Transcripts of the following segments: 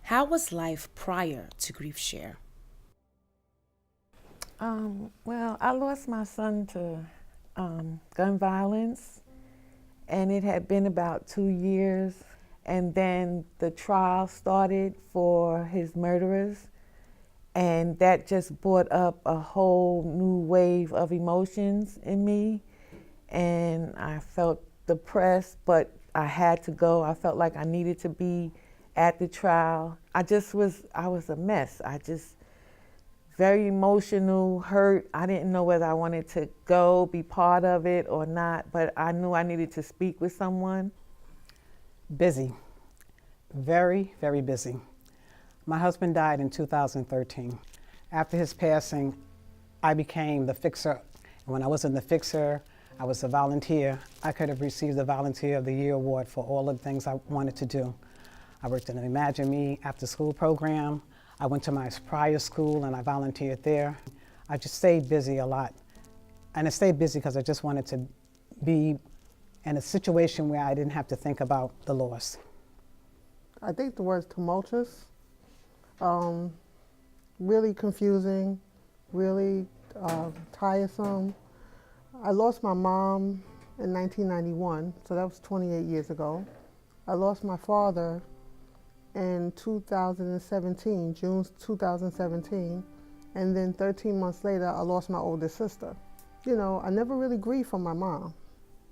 How was life prior to GriefShare? Well, I lost my son to gun violence, and it had been about 2 years. And then the trial started for his murderers, and that just brought up a whole new wave of emotions in me. And I felt depressed, but I had to go. I felt like I needed to be at the trial. I was a mess. Very emotional, hurt. I didn't know whether I wanted to go, be part of it or not, but I knew I needed to speak with someone. Busy, very, very busy. My husband died in 2013. After his passing, I became the fixer. And when I was in the fixer, I was a volunteer. I could have received the Volunteer of the Year award for all of the things I wanted to do. I worked in an Imagine Me after school program. I went to my prior school and I volunteered there. I just stayed busy a lot. And I stayed busy because I just wanted to be in a situation where I didn't have to think about the loss. I think the word's tumultuous, really confusing, really tiresome. I lost my mom in 1991, so that was 28 years ago. I lost my father in 2017, June 2017, and then 13 months later, I lost my oldest sister. You know, I never really grieved for my mom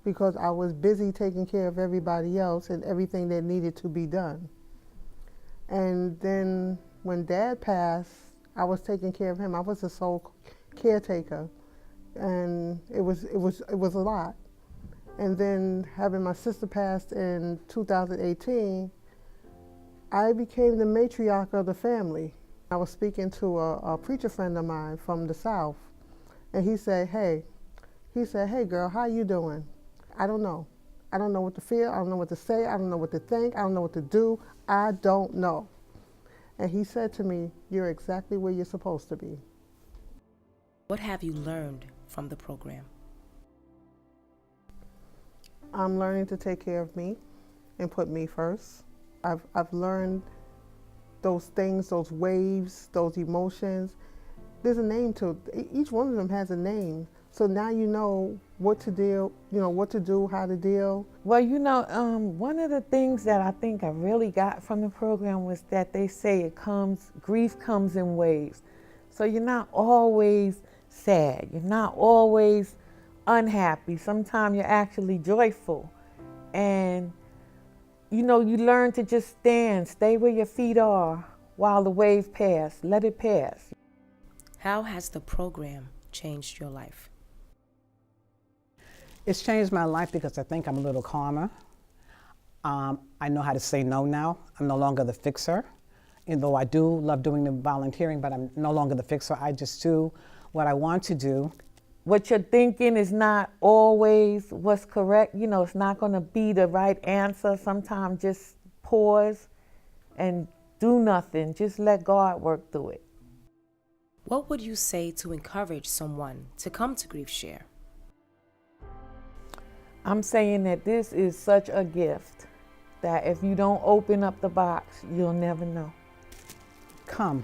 because I was busy taking care of everybody else and everything that needed to be done. And then when Dad passed, I was taking care of him. I was the sole caretaker, and it was a lot. And then having my sister passed in 2018, I became the matriarch of the family. I was speaking to a preacher friend of mine from the South, and he said, hey girl, how you doing? I don't know. I don't know what to feel, I don't know what to say, I don't know what to think, I don't know what to do, I don't know. And he said to me, you're exactly where you're supposed to be. What have you learned from the program? I'm learning to take care of me and put me first. I've learned those things, those waves, those emotions. There's a name to it. Each one of them has a name. So now you know what to deal, what to do, how to deal. Well, one of the things that I think I really got from the program was that they say grief comes in waves. So you're not always sad. You're not always unhappy. Sometimes you're actually joyful. And you learn to just stay where your feet are while the wave passes. Let it pass. How has the program changed your life? It's changed my life because I think I'm a little calmer. I know how to say no now. I'm no longer the fixer. Even though I do love doing the volunteering, but I'm no longer the fixer. I just do what I want to do. What you're thinking is not always what's correct. It's not going to be the right answer. Sometimes just pause and do nothing. Just let God work through it. What would you say to encourage someone to come to GriefShare? I'm saying that this is such a gift that if you don't open up the box, you'll never know. Come,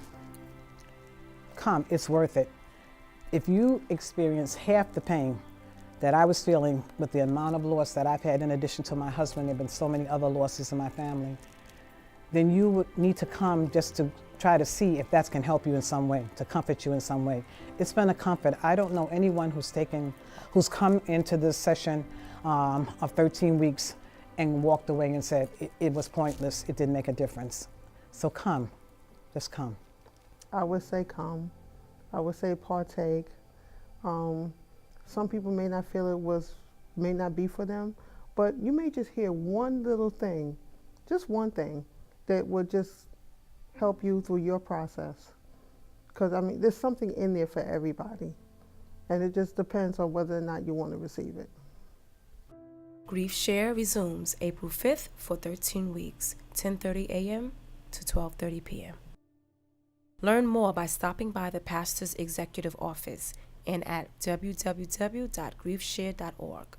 it's worth it. If you experience half the pain that I was feeling with the amount of loss that I've had in addition to my husband, there have been so many other losses in my family, then you would need to come just to try to see if that can help you in some way, to comfort you in some way. It's been a comfort. I don't know anyone who's come into this session of 13 weeks and walked away and said it was pointless, it didn't make a difference. So come, just come. I would say come. I would say partake. Some people may not feel may not be for them, but you may just hear one little thing, just one thing, that would just help you through your process. Because, there's something in there for everybody, and it just depends on whether or not you want to receive it. GriefShare resumes April 5th for 13 weeks, 10:30 a.m. to 12:30 p.m. Learn more by stopping by the pastor's executive office and at www.griefshare.org.